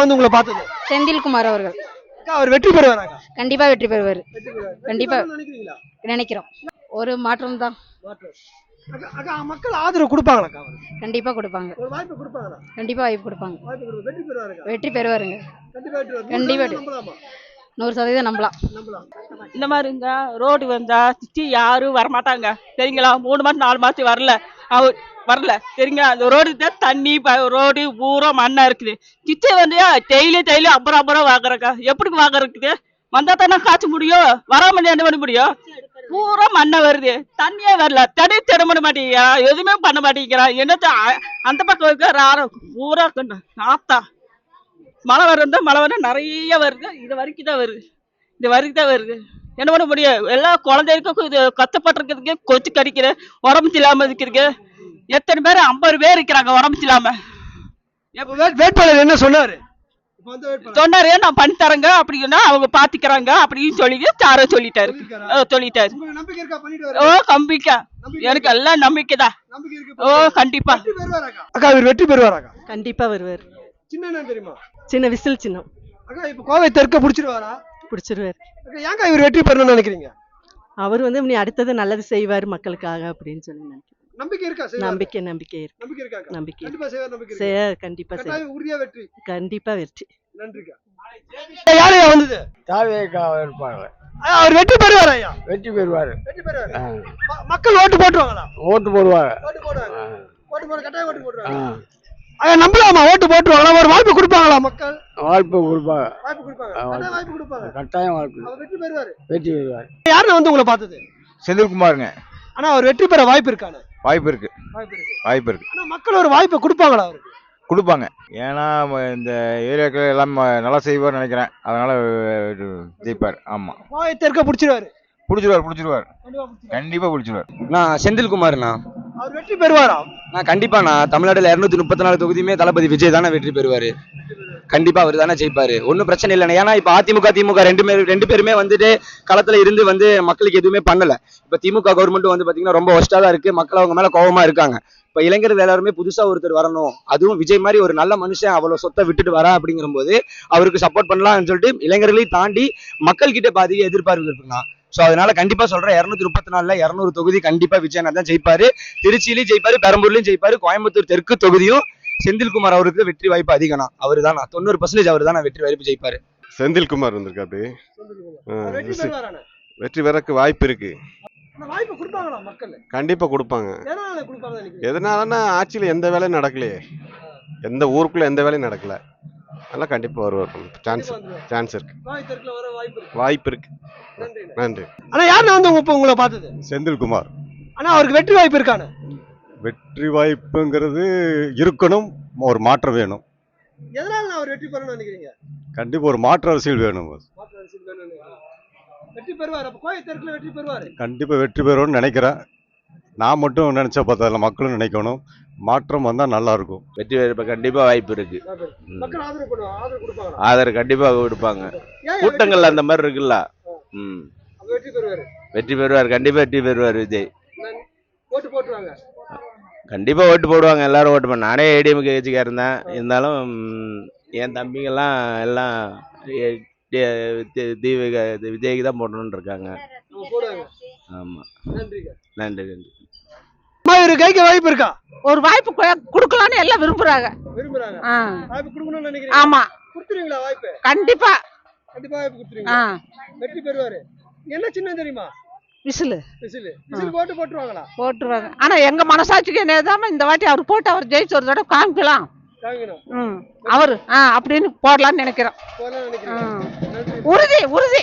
வந்து உங்களை பார்த்தது செந்தில்குமார் அவர்கள். அக்கா, அவர் வெற்றி பெறுவாராக்கா? கண்டிப்பா வெற்றி பெறுவார். கண்டிப்பா நினைக்கிறீங்களா? நினைக்கிறோம். ஒரு மாற்றம் தான். அக்கா, அக்கா, மக்கள் ஆதரவு கொடுப்பாங்களாக்கா அவருக்கு? கண்டிப்பா கொடுப்பாங்க. ஒரு வாய்ப்பு கொடுப்பாங்களா? கண்டிப்பா வாய்ப்பு கொடுப்பாங்க. வெற்றி பெறுவாருக்கா? வெற்றி பெறுவாருங்க. கண்டிப்பா வெற்றி பெறுவாரு. கண்டிப்பா 100% நம்பலாமா? 100% நம்பலாம். நம்பலாம். இந்த மாதிரிங்க ரோடு வந்தா சுற்றி யாரும் வரமாட்டாங்க சரிங்களா. 3 மாதம் 4 மாதம் வரல, அவர் வரல சரிங்க. அந்த ரோடு தான் தண்ணி ரோடு பூரா மண்ணா இருக்குது. சுற்றி வந்து டெய்லி 50 ரூபா வாங்குறக்கா. எப்படி வாங்குறதுக்கு? வந்தா தானே காய்ச்ச முடியும், வராம என்ன பண்ண முடியும்? பூரா மண்ணை வருது, தண்ணியே வரல. தண்ணி திட மாட்டேங்கிறா, எதுவுமே பண்ண மாட்டேங்கிறா. என்னத்த அந்த பக்கம் இருக்க பூரா ஆத்தா மழை வருது, மழை வர நிறைய வருது. இது வரைக்கும் தான் வருது, இது வரைக்கும் தான் வருது. என்ன பண்ண முடியும்? எல்லா குழந்தைகளுக்கும் இது கஷ்டப்பட்டிருக்கிறதுக்கு, கொச்சு கடிக்கிற, உடம்பு இல்லாம இருக்கிறதுக்கு எத்தனை பேர் 50 பேர் இருக்கிறாங்க உடம்பு இல்லாம. வேட்பாளர் என்ன சொன்னாரு? சொன்னாரு நான் பண்ணி தரேங்க அப்படின்னா அவங்க பாத்துக்கிறாங்க அப்படின்னு சொல்லி சார சொல்லிட்டாரு. ஓ கம்பிக்கா, எனக்கு எல்லாம் நம்பிக்கைதான். ஓ கண்டிப்பா. அக்கா, இவர் வெற்றி பெறுவாராக்கா? கண்டிப்பா வருவார். சின்ன தெரியுமா? சின்ன விசில் சின்னம். அக்கா, இப்ப கோவை தெற்க புடிச்சிருவாரா? பிடிச்சிருவார். அக்கா, ஏன்க்கா இவர் வெற்றி பெறணும்னு நினைக்கிறீங்க? அவர் வந்து நீ அடுத்தது நல்லது செய்வார் மக்களுக்காக அப்படின்னு சொல்லி நினைக்கிறேன். நம்பிக்கை இருக்கா? நம்பிக்கை இருக்கு. நம்பிக்கை இருக்கா? நம்பிக்கை கண்டிப்பா செய்வார். நம்பிக்கை இருக்கு. கண்டிப்பா கட்டாயம் உறுதியா வெற்றி. கண்டிப்பா வெற்றி. நன்றிக்கா. யாரையா வந்தது? தாவேக்கா இருப்பாங்க. அவர் வெற்றி பெறுவாரா? ஐயா வெற்றி பெறுவாரு. வெற்றி பெறுவாரு. மக்கள் ஓட்டு போட்டுவாங்களா? ஓட்டு போடுவாங்க. ஓட்டு போடுவாங்க. ஓட்டு போட கட்டாயம் ஓட்டு போடுவாங்க. ஐயா, நம்பலாமா? ஓட்டு போட்டுவாங்களா? ஒரு வாய்ப்பு கொடுப்பாங்களா மக்கள்? வாய்ப்பு கொடுப்பாங்க. வாய்ப்பு கொடுப்பாங்க. கட்டாயம் வாய்ப்பு கொடுப்பாங்க. கட்டாயம் வாய்ப்பு. அவர் வெற்றி பெறுவாரு. வெற்றி பெறுவாரு. யாருன்னு வந்து உங்களை பார்த்தது? செந்தில்குமாருங்க. ஆனா அவர் வெற்றி பெற வாய்ப்பு இருக்கானே? வாய்ப்பு இருக்கு. வாய்ப்பு இருக்கு. ஆனா மக்கள் ஒரு வாய்ப்பு கொடுப்பாங்களா அவருக்கு? கொடுப்பாங்க. ஏன்னா இந்த ஏரியாக்கள் எல்லாம் நல்லா செய்வார் நினைக்கிறேன். அதனால ஜெயிப்பார். ஆமா, கோவை தெற்க பிடிச்சிருவாரு. பிடிச்சிருவார். கண்டிப்பா பிடிச்சிருவார். நான் செந்தில்குமார்ண்ணா. அவர் வெற்றி பெறுவாரா? நான் கண்டிப்பாண்ணா. தமிழ்நாடுல 234 தொகுதியுமே தளபதி விஜய் தானே வெற்றி பெறுவாரு. கண்டிப்பா அவர் தானே ஜெயிப்பாரு. ஒன்றும் பிரச்சனை இல்லைண்ணா. ஏன்னா இப்ப அதிமுக திமுக ரெண்டு பேருமே வந்துட்டு களத்துல இருந்து வந்து மக்களுக்கு எதுவுமே பண்ணல. இப்ப திமுக கவர்மெண்ட் வந்து பாத்தீங்கன்னா ரொம்ப ஒஸ்டா தான் இருக்கு. மக்கள் அவங்க மேல கோபமா இருக்காங்க. இப்ப இளைஞர்கள் எல்லாருமே புதுசா ஒருத்தர் வரணும், அதுவும் விஜய் மாதிரி ஒரு நல்ல மனுஷன் அவ்வளவு சொத்தை விட்டுட்டு வரா அப்படிங்கிற போது அவருக்கு சப்போர்ட் பண்ணலாம்னு சொல்லிட்டு இளைஞர்களையும் தாண்டி மக்கள் கிட்ட பாதி எதிர்பார்ப்பு இருக்குண்ணா. சோ அதனால கண்டிப்பா சொல்றேன், 234ல 200 தொகுதி கண்டிப்பா விஜயனா தான் ஜெயிப்பாரு. திருச்சியிலையும் ஜெயிப்பாரு, பெரம்பூர்லயும் ஜெயிப்பாரு, கோயம்புத்தூர் தெற்கு தொகுதியும் செந்தில்குமார் அவருக்கு வெற்றி வாய்ப்பு அதிகம்னா. அவரு தான் 90% அவர் தான் வெற்றி வாய்ப்பு ஜெயிப்பாரு. செந்தில்குமார் வந்திருக்காரு. வெற்றி பெறக்கு வாய்ப்பு இருக்கு. வாய்ப்பு கொடுப்பாங்களா மக்கள்? கண்டிப்பா கொடுப்பாங்க. எதனாலன்னா ஆட்சியில எந்த வேலையும் நடக்கலையே, எந்த ஊருக்குள்ள எந்த வேலையும் நடக்கல. அதெல்லாம் கண்டிப்பா வருவார். சான்ஸ் இருக்கு. வாய்ப்பு இருக்கு. நன்றி. ஆனா யாருன்னு வந்து உங்களை பார்த்தது? செந்தில்குமார். ஆனா அவருக்கு வெற்றி வாய்ப்பு இருக்கானே? வெற்றி வாய்ப்புங்கிறது இருக்கணும், ஒரு மாற்றம் வேணும். எதனால அவர் வெற்றி பெறணும்னு நினைக்கிறீங்க? கண்டிப்பா ஒரு மாற்று அரசியல் வேணும். வெற்றி பெறுவார். அப்ப கோவை தெற்குல வெற்றி பெறுவார். கண்டிப்பா வெற்றி பெறுவோம்னு நினைக்கிறேன். நான் மட்டும் நினைச்சா பார்த்ததில்ல, மக்களும் நினைக்கணும். மாற்றம் வந்தா நல்லா இருக்கும். வெற்றி பெற கண்டிப்பா வாய்ப்பு இருக்கு. மக்கள் ஆதரவு பண்ணுவாங்க. ஆதரவு கொடுப்பாங்க. ஆதரவு கண்டிப்பா கொடுப்பாங்க. கூட்டங்கள் அந்த மாதிரி இருக்குல்ல. வெற்றி பெறுவார். வெற்றி பெறுவார். கண்டிப்பா வெற்றி பெறுவார் விஜய். ஓட்டு போட்டுருவாங்க. கண்டிப்பா ஓட்டு போடுவாங்க. எல்லாரும் ஓட்டு பண்ண. நானே ஏடிஎம்கே கட்சிக்காக இருந்தேன். இருந்தாலும் என் தம்பிங்கெல்லாம் எல்லாம் விஜய்க்கு தான் போடணும்னு இருக்காங்க. ஆமா. நன்றி. கைக்கு வாய்ப்பு இருக்கா? ஒரு வாய்ப்பு கொடுக்கலாம்னு எல்லாம் விரும்புறாங்க. வாய்ப்பு கொடுக்கணும்னு நினைக்கிறீங்க? ஆமா. கொடுத்துருவீங்களா வாய்ப்பு? கண்டிப்பா வாய்ப்பு கொடுத்துருவீங்க. வெற்றி பெறுவாரு. என்ன சின்னம் தெரியுமா? விசில். ஓட்டு போட்டுருவாங்களா? போட்டுருவாங்க. ஆனா எங்க மனசாட்சிக்கு என்னதாம இந்த வாட்டி அவர் போட்டு அவர் ஜெயிச்சு ஒரு தடவை காமிக்கலாம். அவரு அப்படின்னு போடலாம்னு நினைக்கிறோம். உறுதி.